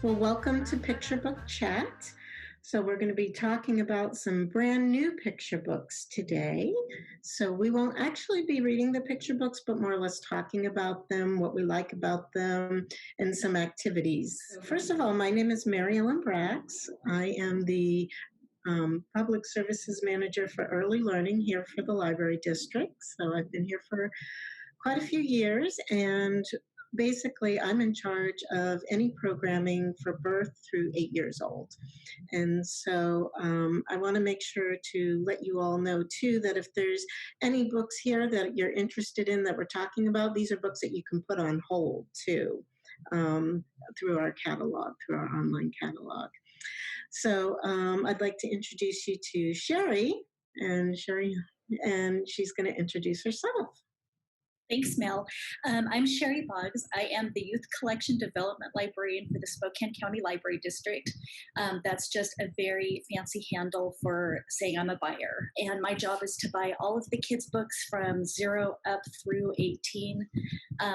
Well, welcome to Picture Book Chat. So, we're going to be talking about some brand new picture books today. So, we won't actually be reading the picture books, but more or less talking about them, what we like about them, and some activities. First of all, my name is Mary Ellen Brax. I am the Public Services Manager for Early Learning here for the Library District. So, I've been here for quite a few years, and basically I'm in charge of any programming for birth through 8 years old. And so I want to make sure to let you all know too that if there's any books here that you're interested in that we're talking about, these are books that you can put on hold too, through our catalog, through our online catalog. So I'd like to introduce you to Sheri, and she's going to introduce herself. Thanks, Mel. I'm Sheri Boggs. I am the Youth Collection Development Librarian for the Spokane County Library District. That's just a very fancy handle for saying I'm a buyer. And my job is to buy all of the kids' books from 0 up through 18.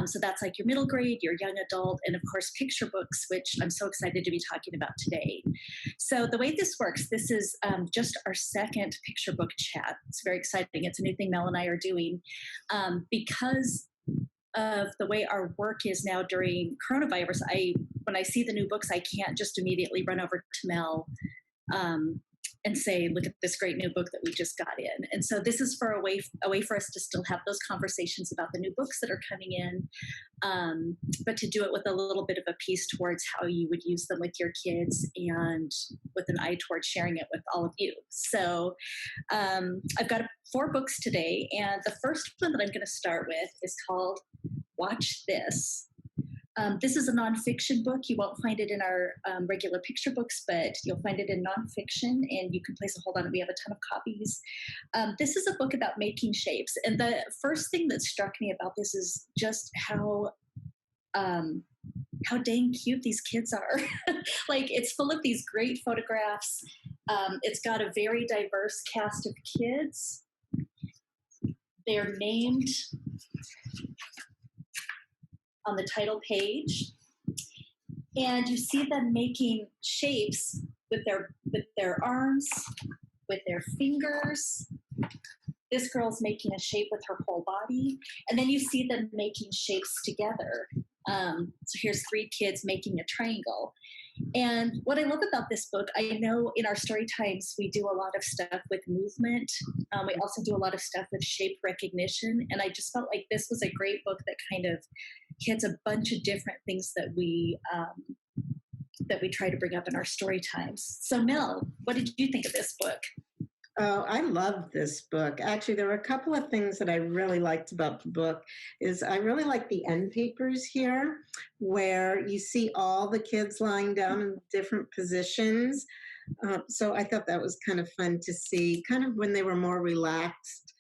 So that's like your middle grade, your young adult, and of course picture books, which I'm so excited to be talking about today. So the way this works, this is just our second picture book chat. It's very exciting. It's a new thing Mel and I are doing because of the way our work is now during coronavirus. When I see the new books, I can't just immediately run over to Mel and say, look at this great new book that we just got in. And so this is for a way for us to still have those conversations about the new books that are coming in, but to do it with a little bit of a piece towards how you would use them with your kids and with an eye towards sharing it with all of you. So I've got 4 books today, and the first one that I'm going to start with is called Watch This. This is a nonfiction book. You won't find it in our regular picture books, but you'll find it in nonfiction, and you can place a hold on it. We have a ton of copies. This is a book about making shapes. And the first thing that struck me about this is just how dang cute these kids are. Like, it's full of these great photographs. It's got a very diverse cast of kids. They're named on the title page, and you see them making shapes with their arms, with their fingers. This girl's making a shape with her whole body, and then you see them making shapes together. So here's 3 kids making a triangle. And what I love about this book, I know in our story times, we do a lot of stuff with movement. We also do a lot of stuff with shape recognition. And I just felt like this was a great book that kind of hits a bunch of different things that we try to bring up in our story times. So Mel, what did you think of this book? Oh, I love this book. Actually, there were a couple of things that I really liked about the book. I really like the end papers here, where you see all the kids lying down in different positions. So I thought that was kind of fun to see, kind of when they were more relaxed,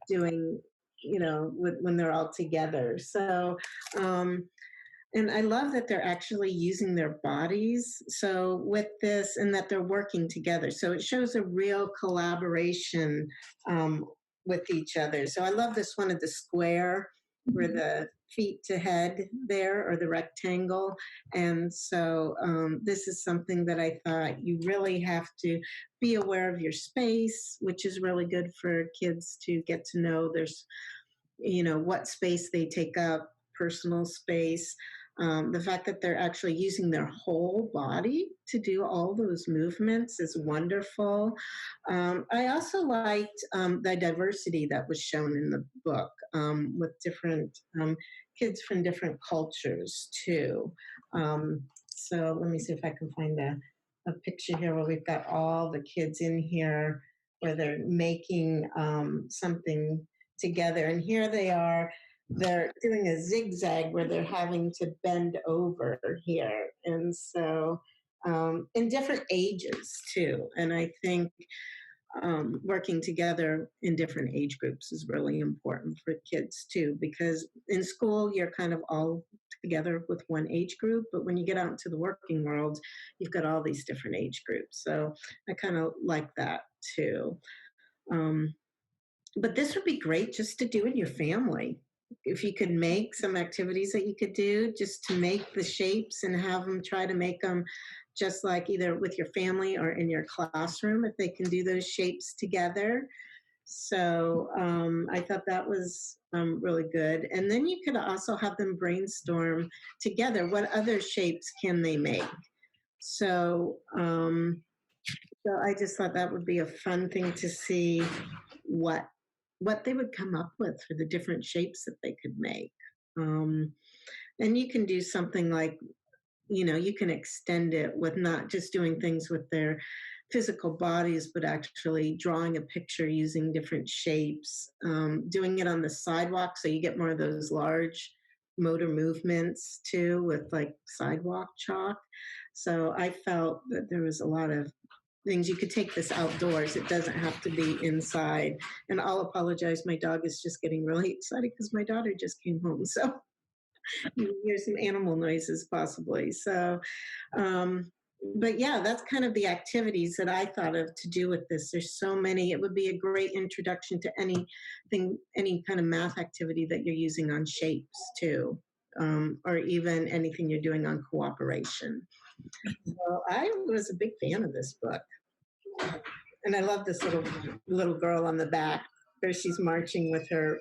doing, when they're all together. So, and I love that they're actually using their bodies. So with this, and that they're working together. So it shows a real collaboration with each other. So I love this one of the square where the feet to head there, or the rectangle. And so this is something that I thought you really have to be aware of your space, which is really good for kids to get to know there's, what space they take up, personal space. The fact that they're actually using their whole body to do all those movements is wonderful. I also liked the diversity that was shown in the book, with different kids from different cultures too. So let me see if I can find a picture here where we've got all the kids in here where they're making something together. And here they are. They're doing a zigzag where they're having to bend over here. And so in different ages too. And I think working together in different age groups is really important for kids too, because in school you're kind of all together with one age group, but when you get out into the working world, you've got all these different age groups. So I kind of like that too. But this would be great just to do in your family. if you could make some activities that you could do just to make the shapes and have them try to make them just like either with your family or in your classroom, if they can do those shapes together. So I thought that was really good. And then you could also have them brainstorm together. What other shapes can they make? So, so I just thought that would be a fun thing to see what what they would come up with for the different shapes that they could make. Um, and you can do something like, you can extend it with not just doing things with their physical bodies, but actually drawing a picture using different shapes, doing it on the sidewalk so you get more of those large motor movements too with like sidewalk chalk. So I felt that there was a lot of things you could take this outdoors. It doesn't have to be inside. And I'll apologize. My dog is just getting really excited because my daughter just came home. So you hear some animal noises possibly. So, but yeah, that's kind of the activities that I thought of to do with this. There's so many. It would be a great introduction to anything, any kind of math activity that you're using on shapes too, or even anything you're doing on cooperation. So I was a big fan of this book, and I love this little girl on the back where she's marching with her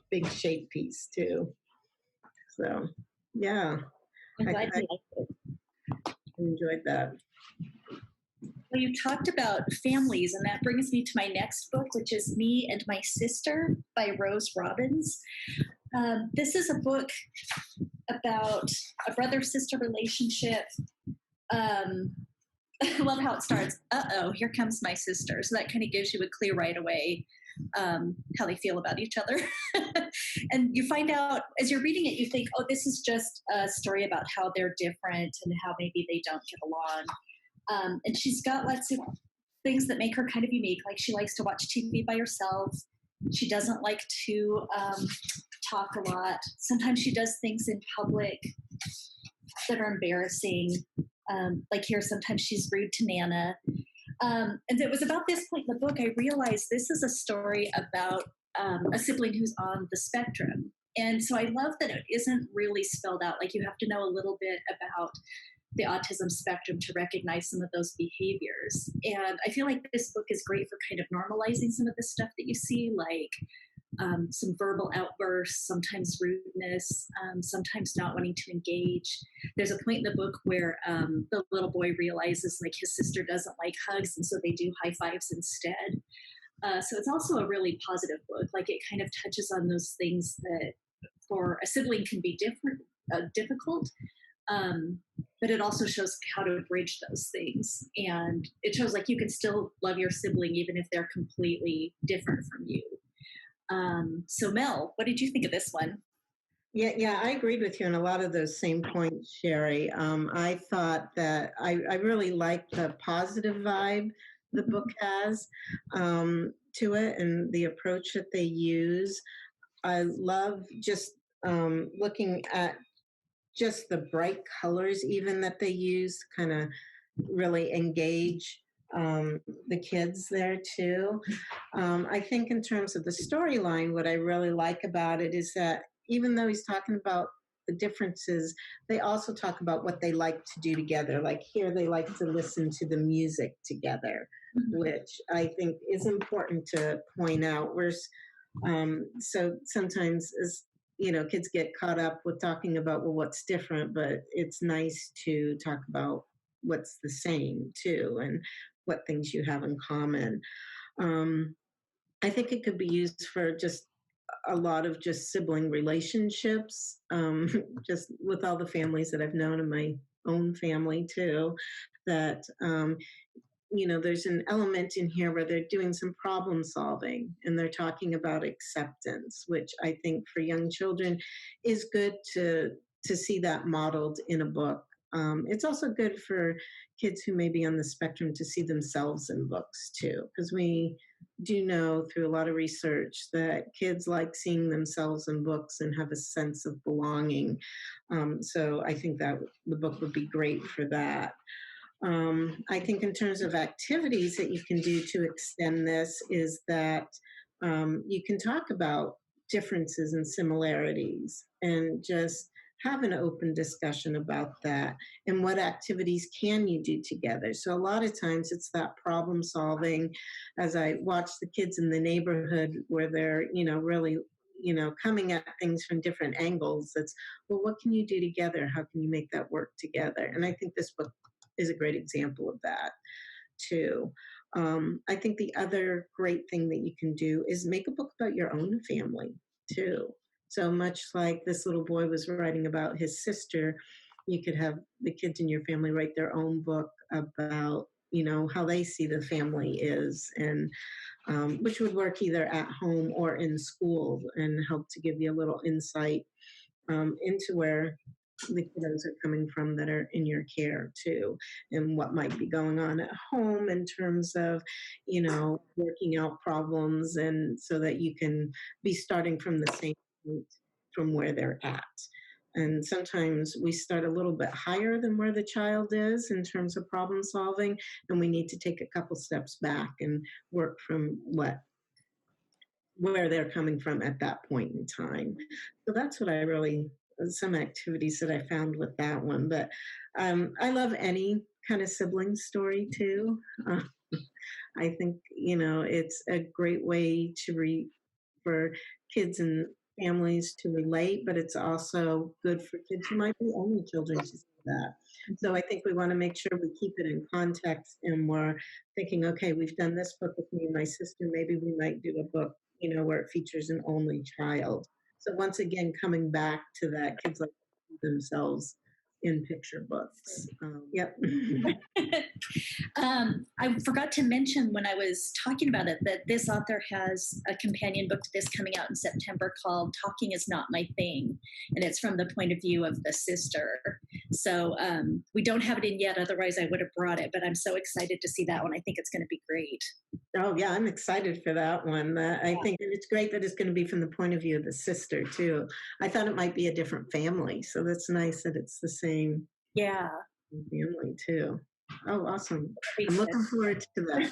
big shape piece too. So yeah, I'm I, glad I you liked it. enjoyed that. Well, you talked about families, and that brings me to my next book, which is Me and My Sister by Rose Robbins. This is a book about a brother-sister relationship. I love how it starts. Here comes my sister. So that kind of gives you a clue right away how they feel about each other. And you find out as you're reading it, you think, oh, this is just a story about how they're different and how maybe they don't get along. And she's got lots of things that make her kind of unique. Like she likes to watch TV by herself. She doesn't like to talk a lot. Sometimes she does things in public that are embarrassing. Like here, sometimes she's rude to Nana. And it was about this point in the book, I realized this is a story about a sibling who's on the spectrum. And so I love that it isn't really spelled out. Like you have to know a little bit about the autism spectrum to recognize some of those behaviors. And I feel like this book is great for kind of normalizing some of the stuff that you see, like some verbal outbursts, sometimes rudeness, sometimes not wanting to engage. There's a point in the book where the little boy realizes like his sister doesn't like hugs, and so they do high fives instead. So it's also a really positive book. Like it kind of touches on those things that for a sibling can be difficult, but it also shows how to bridge those things. And it shows like you can still love your sibling even if they're completely different from you. So Mel, what did you think of this one? Yeah, I agreed with you on a lot of those same points, Sheri. I thought that I really liked the positive vibe the book has to it and the approach that they use. I love just looking at just the bright colors even that they use, kind of really engage the kids there too. I think in terms of the storyline, what I really like about it is that even though he's talking about the differences, they also talk about what they like to do together. Like here, they like to listen to the music together, which I think is important to point out. So sometimes as kids get caught up with talking about, well, what's different, but it's nice to talk about what's the same too, and what things you have in common. I think it could be used for just a lot of just sibling relationships, just with all the families that I've known in my own family too, that there's an element in here where they're doing some problem solving and they're talking about acceptance, which I think for young children is good to see that modeled in a book. It's also good for kids who may be on the spectrum to see themselves in books too, because we do know through a lot of research that kids like seeing themselves in books and have a sense of belonging. So I think that the book would be great for that. I think in terms of activities that you can do to extend this is that you can talk about differences and similarities, and just have an open discussion about that and what activities can you do together. So a lot of times it's that problem solving. As I watch the kids in the neighborhood where they're, really, coming at things from different angles, it's, well, what can you do together? How can you make that work together? And I think this book is a great example of that too. I think the other great thing that you can do is make a book about your own family too. So much like this little boy was writing about his sister, you could have the kids in your family write their own book about, how they see the family is, and which would work either at home or in school and help to give you a little insight into where the kiddos are coming from that are in your care too, and what might be going on at home in terms of, working out problems, and so that you can be starting from the same point from where they're at. And sometimes we start a little bit higher than where the child is in terms of problem solving, and we need to take a couple steps back and work from where they're coming from at that point in time. So that's what some activities that I found with that one. But I love any kind of sibling story too. I think, it's a great way for kids and families to relate, but it's also good for kids who might be only children to see that. So I think we want to make sure we keep it in context, and we're thinking, okay, we've done this book with me and my sister. Maybe we might do a book, where it features an only child. So once again, coming back to that, kids like themselves in picture books. Yep. I forgot to mention when I was talking about it that this author has a companion book to this coming out in September called Talking is Not My Thing. And it's from the point of view of the sister. So we don't have it in yet. Otherwise, I would have brought it. But I'm so excited to see that one. I think it's going to be great. Oh, yeah, I'm excited for that one. I think it's great that it's going to be from the point of view of the sister, too. I thought it might be a different family. So that's nice that it's the same family, too. Oh, awesome. I'm looking forward to that.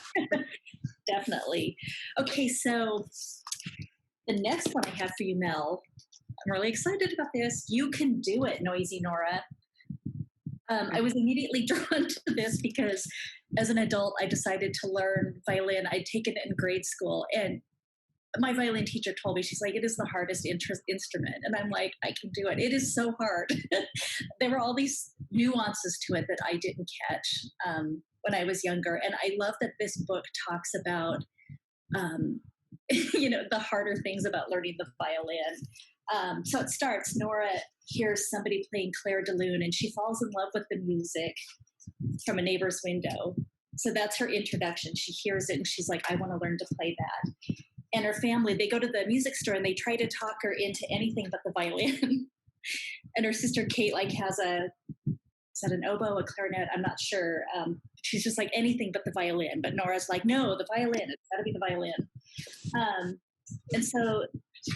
Definitely. Okay, so the next one I have for you, Mel, I'm really excited about this. You Can Do It, Noisy Nora. I was immediately drawn to this because as an adult, I decided to learn violin. I'd taken it in grade school, and my violin teacher told me, she's like, it is the hardest instrument. And I'm like, I can do it. It is so hard. There were all these nuances to it that I didn't catch when I was younger. And I love that this book talks about, the harder things about learning the violin. So it starts, Nora hears somebody playing Claire de Lune, and she falls in love with the music from a neighbor's window. So that's her introduction. She hears it and she's like, I want to learn to play that. And her family, they go to the music store and they try to talk her into anything but the violin. And her sister Kate has is that an oboe, a clarinet? I'm not sure. She's just like anything but the violin. But Nora's like, no, the violin. It's got to be the violin. And so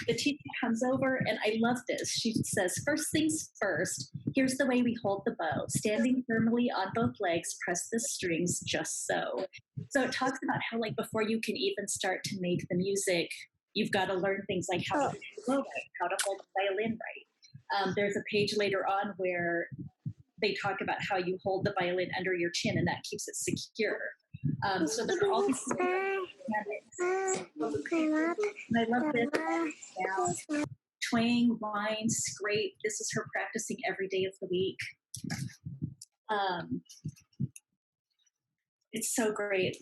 the teacher comes over, and I love this. She says, first things first, here's the way we hold the bow. Standing firmly on both legs, press the strings just so. So it talks about how, before you can even start to make the music, you've got to learn things like how to hold the bow right, how to hold the violin right. There's a page later on where they talk about how you hold the violin under your chin, and that keeps it secure. So there are all these and I love this. Now, twang, whine, scrape. This is her practicing every day of the week. It's so great.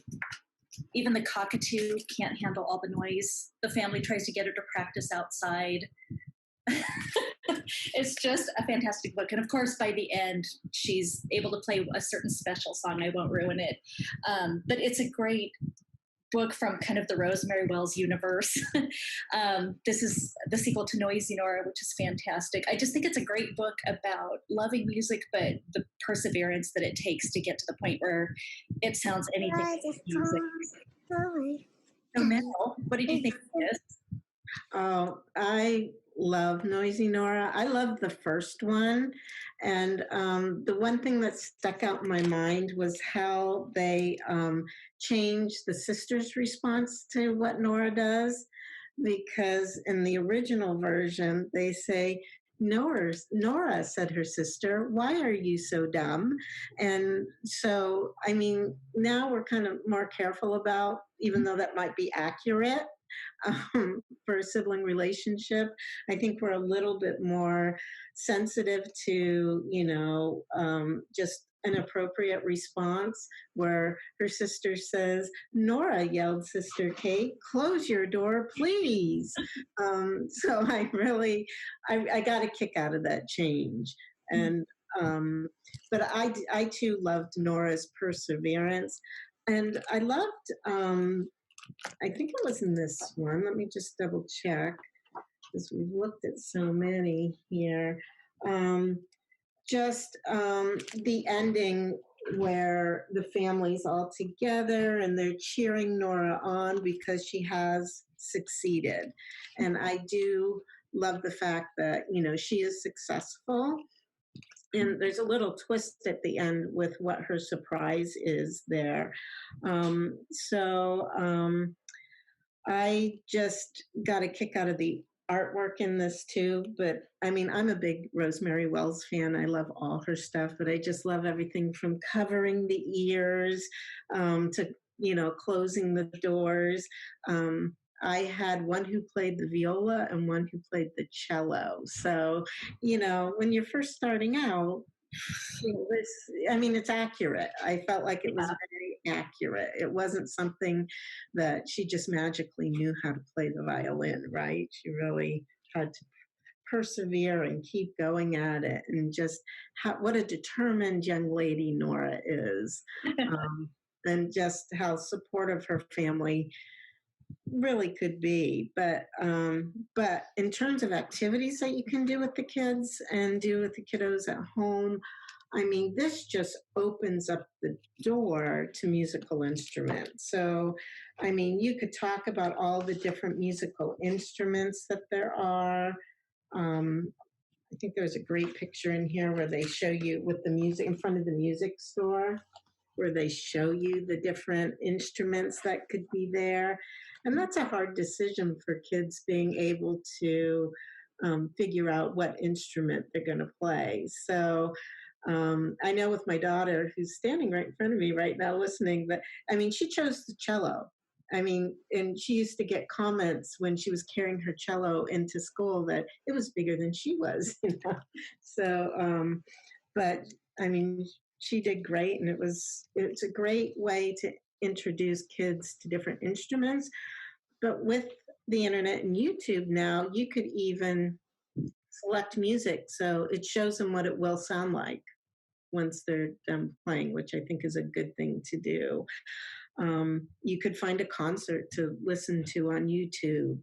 Even the cockatoo can't handle all the noise. The family tries to get her to practice outside. It's just a fantastic book. And of course, by the end, she's able to play a certain special song. I won't ruin it. But it's a great book from kind of the Rosemary Wells universe. This is the sequel to Noisy Nora, which is fantastic. I just think it's a great book about loving music, but the perseverance that it takes to get to the point where it sounds anything like music. So Mel, what did you think of this? Oh, I love Noisy Nora. I love the first one. And the one thing that stuck out in my mind was how they changed the sister's response to what Nora does. because in the original version, they say, Nora, said her sister, why are you so dumb? And so, I mean, now we're kind of more careful about, even though that might be accurate, for a sibling relationship. I think we're a little bit more sensitive to, just an appropriate response where her sister says, Nora, yelled Sister Kate, close your door, please. So I got a kick out of that change. And, but I too loved Nora's perseverance. And I loved, I think it was in this one. Let me just double check because we've looked at so many here. The ending where the family's all together and they're cheering Nora on because she has succeeded. And I do love the fact that, she is successful. And there's a little twist at the end with what her surprise is there. I just got a kick out of the artwork in this too. But I mean, I'm a big Rosemary Wells fan. I love all her stuff, but I just love everything from covering the ears to, closing the doors. I had one who played the viola and one who played the cello. So, when you're first starting out, it's accurate. I felt like it was very accurate. It wasn't something that she just magically knew how to play the violin, right? She really had to persevere and keep going at it, and just what a determined young lady Nora is, and just how supportive her family really could be. But in terms of activities that you can do with the kids and do with the kiddos at home, I mean, this just opens up the door to musical instruments. So, I mean, you could talk about all the different musical instruments that there are. I think there's a great picture in here where they show you with the music in front of the music store, where they show you the different instruments that could be there. And that's a hard decision for kids, being able to figure out what instrument they're going to play. So I know with my daughter, who's standing right in front of me right now listening, but I mean, she chose the cello. I mean, and she used to get comments when she was carrying her cello into school that it was bigger than she was, So, but I mean, she did great, and it's a great way to introduce kids to different instruments. But with the internet and YouTube now, you could even select music, so it shows them what it will sound like once they're done playing, which I think is a good thing to do. You could find a concert to listen to on YouTube.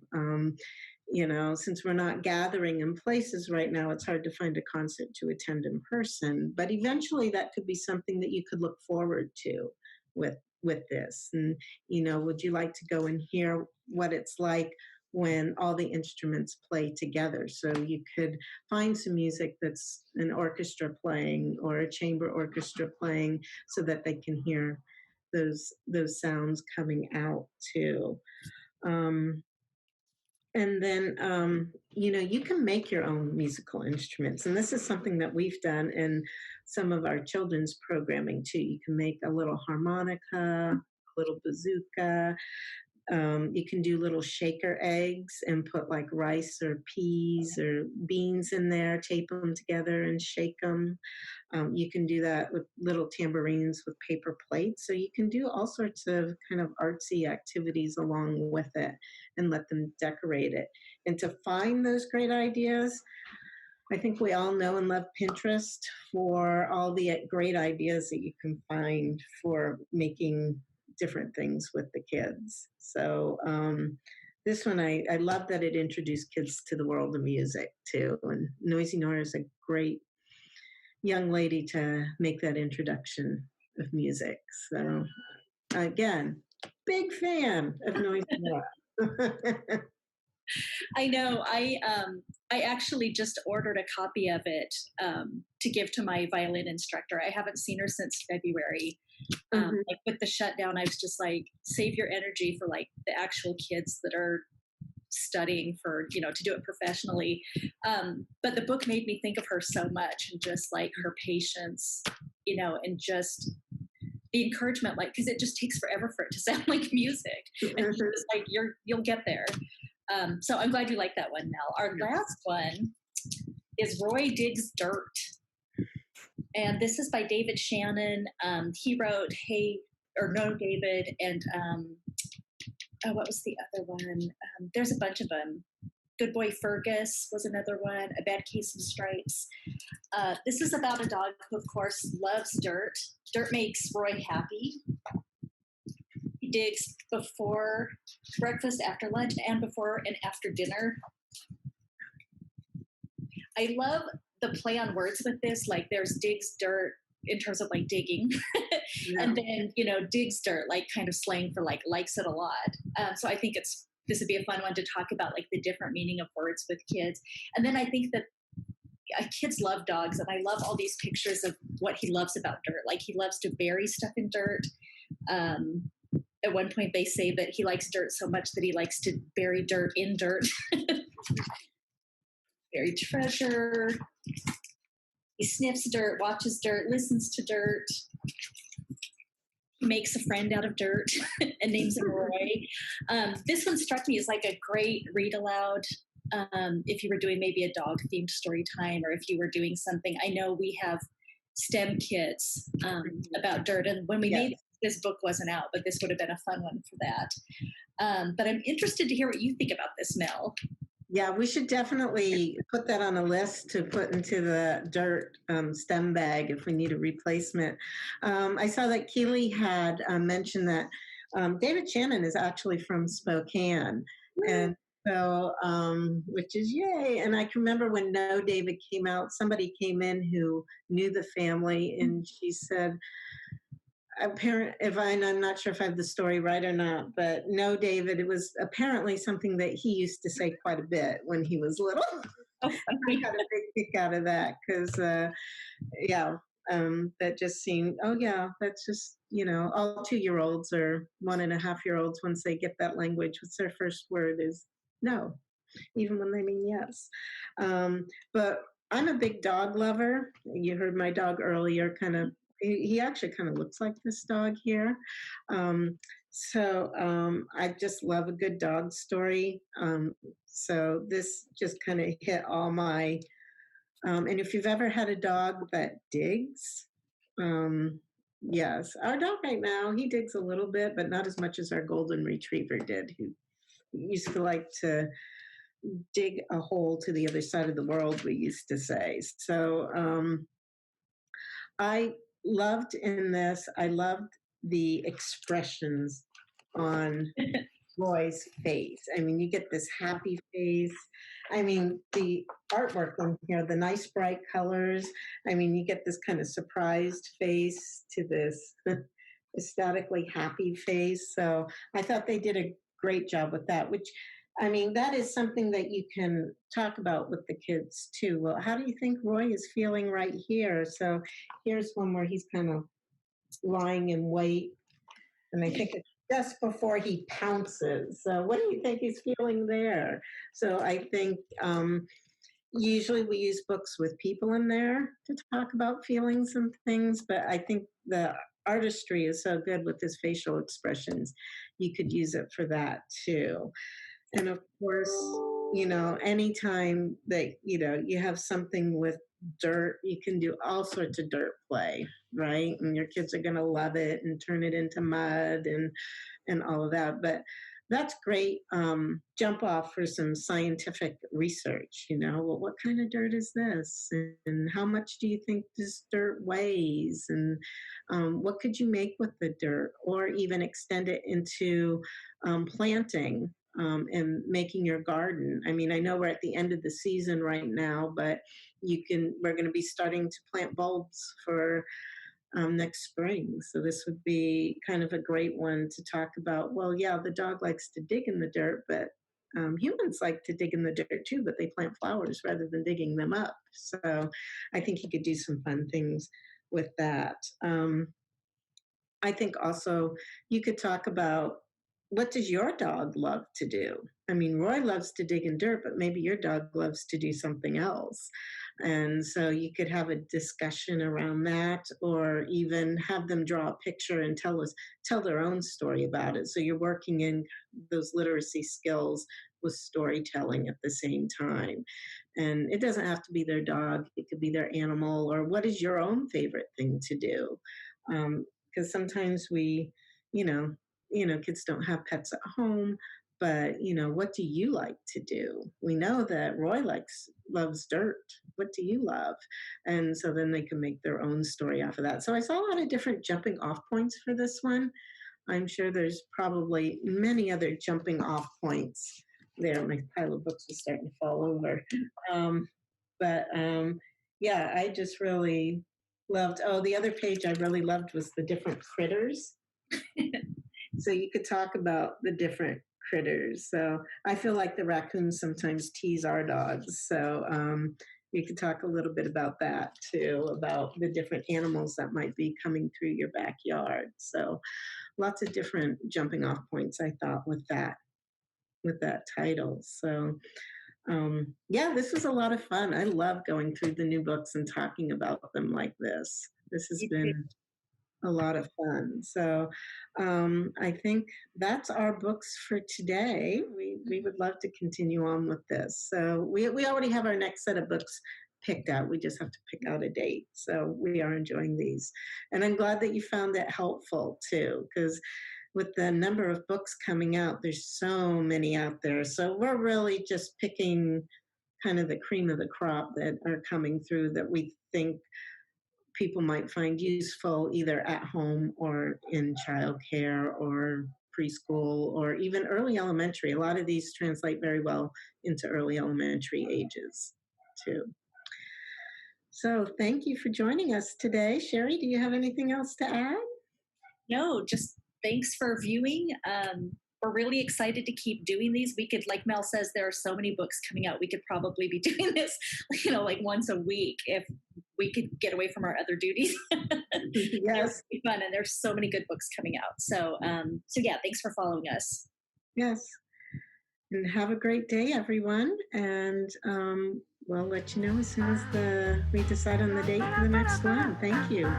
Since we're not gathering in places right now, it's hard to find a concert to attend in person. But eventually, that could be something that you could look forward to with this. And would you like to go and hear what it's like when all the instruments play together? So you could find some music that's an orchestra playing or a chamber orchestra playing, so that they can hear those sounds coming out too. And then, you can make your own musical instruments. And this is something that we've done in some of our children's programming too. You can make a little harmonica, a little bazooka. You can do little shaker eggs and put like rice or peas or beans in there, tape them together and shake them. You can do that with little tambourines with paper plates. So you can do all sorts of kind of artsy activities along with it and let them decorate it. And to find those great ideas, I think we all know and love Pinterest for all the great ideas that you can find for making different things with the kids. So this one, I love that it introduced kids to the world of music too. And Noisy Nora is a great young lady to make that introduction of music. So again, big fan of Noisy Nora. I know. I actually just ordered a copy of it to give to my violin instructor. I haven't seen her since February. Like with the shutdown, I was just like, save your energy for like the actual kids that are studying for, to do it professionally. But the book made me think of her so much, and just like her patience, and just the encouragement, like, because it just takes forever for it to sound like music. And she's just like, you'll get there. So I'm glad you like that one, Mel. Our last one is Roy Digs Dirt. And this is by David Shannon. He wrote No David, and what was the other one? There's a bunch of them. Good Boy Fergus was another one. A Bad Case of Stripes. This is about a dog who, of course, loves dirt. Dirt makes Roy happy. He digs before breakfast, after lunch, and before and after dinner. I love the play on words with this. Like, there's digs dirt in terms of like digging, and then digs dirt, like kind of slang for like likes it a lot. So I think this would be a fun one to talk about, like the different meaning of words with kids. And then I think that kids love dogs, and I love all these pictures of what he loves about dirt. Like, he loves to bury stuff in dirt. At one point they say that he likes dirt so much that he likes to bury dirt in dirt. Bury treasure. He sniffs dirt, watches dirt, listens to dirt. He makes a friend out of dirt and names him Roy. This one struck me as like a great read aloud. If you were doing maybe a dog themed story time, or if you were doing something. I know we have STEM kits about dirt, and when we made this book wasn't out, but this would have been a fun one for that. But I'm interested to hear what you think about this, Mel. Yeah, we should definitely put that on a list to put into the dirt STEM bag if we need a replacement. I saw that Keely had mentioned that David Shannon is actually from Spokane. And so, which is yay. And I can remember when No David came out, somebody came in who knew the family, and she said, I'm not sure if I have the story right or not, but No David, it was apparently something that he used to say quite a bit when he was little. I got a big kick out of that because, that just seemed, that's just, all 2-year-olds or 1.5-year-olds, once they get that language, what's their first word is no, even when they mean yes. But I'm a big dog lover. You heard my dog earlier he actually kind of looks like this dog here. I just love a good dog story. So this just kind of hit all my, and if you've ever had a dog that digs, yes, our dog right now, he digs a little bit, but not as much as our golden retriever did, who used to like to dig a hole to the other side of the world, we used to say. So I loved the expressions on Roy's face. I mean, you get this happy face. I mean, the artwork on here, the nice bright colors. I mean, you get this kind of surprised face to this ecstatically happy face. So I thought they did a great job with that, which, I mean, that is something that you can talk about with the kids too. Well, how do you think Roy is feeling right here? So here's one where he's kind of lying in wait. And I think it's just before he pounces. So what do you think he's feeling there? So I think usually we use books with people in there to talk about feelings and things, but I think the artistry is so good with his facial expressions. You could use it for that too. And of course, anytime that, you have something with dirt, you can do all sorts of dirt play, right? And your kids are going to love it and turn it into mud and all of that. But that's great jump off for some scientific research. Well, what kind of dirt is this? And how much do you think this dirt weighs? And what could you make with the dirt? Or even extend it into planting and making your garden. I mean, I know we're at the end of the season right now, but we're going to be starting to plant bulbs for next spring. So this would be kind of a great one to talk about. Well, yeah, the dog likes to dig in the dirt, but humans like to dig in the dirt too, but they plant flowers rather than digging them up. So I think you could do some fun things with that. I think also you could talk about what does your dog love to do? I mean, Roy loves to dig in dirt, but maybe your dog loves to do something else. And so you could have a discussion around that, or even have them draw a picture and tell their own story about it. So you're working in those literacy skills with storytelling at the same time. And it doesn't have to be their dog, it could be their animal, or what is your own favorite thing to do? Because sometimes you know, kids don't have pets at home, but what do you like to do? We know that Roy loves dirt. What do you love? And so then they can make their own story off of that. So I saw a lot of different jumping off points for this one. I'm sure there's probably many other jumping off points there. My pile of books is starting to fall over. Um, but yeah, I just really loved. Oh, the other page I really loved was the different critters. So you could talk about the different critters. So I feel like the raccoons sometimes tease our dogs. So you could talk a little bit about that too, about the different animals that might be coming through your backyard. So lots of different jumping off points, I thought, with that title. So yeah, this was a lot of fun. I love going through the new books and talking about them like this. This has been a lot of fun. So I think that's our books for today. We would love to continue on with this. So we already have our next set of books picked out. We just have to pick out a date. So we are enjoying these. And I'm glad that you found it helpful too, because with the number of books coming out, there's so many out there. So we're really just picking kind of the cream of the crop that are coming through that we think people might find useful either at home or in childcare or preschool or even early elementary. A lot of these translate very well into early elementary ages too. So thank you for joining us today. Sheri, do you have anything else to add? No, just thanks for viewing. We're really excited to keep doing these. We could, like Mel says, there are so many books coming out. We could probably be doing this, like once a week if we could get away from our other duties. Yes. It would be fun, and there's so many good books coming out. So yeah, thanks for following us. Yes. And have a great day, everyone. And we'll let you know as soon as we decide on the date for the next one. Thank you.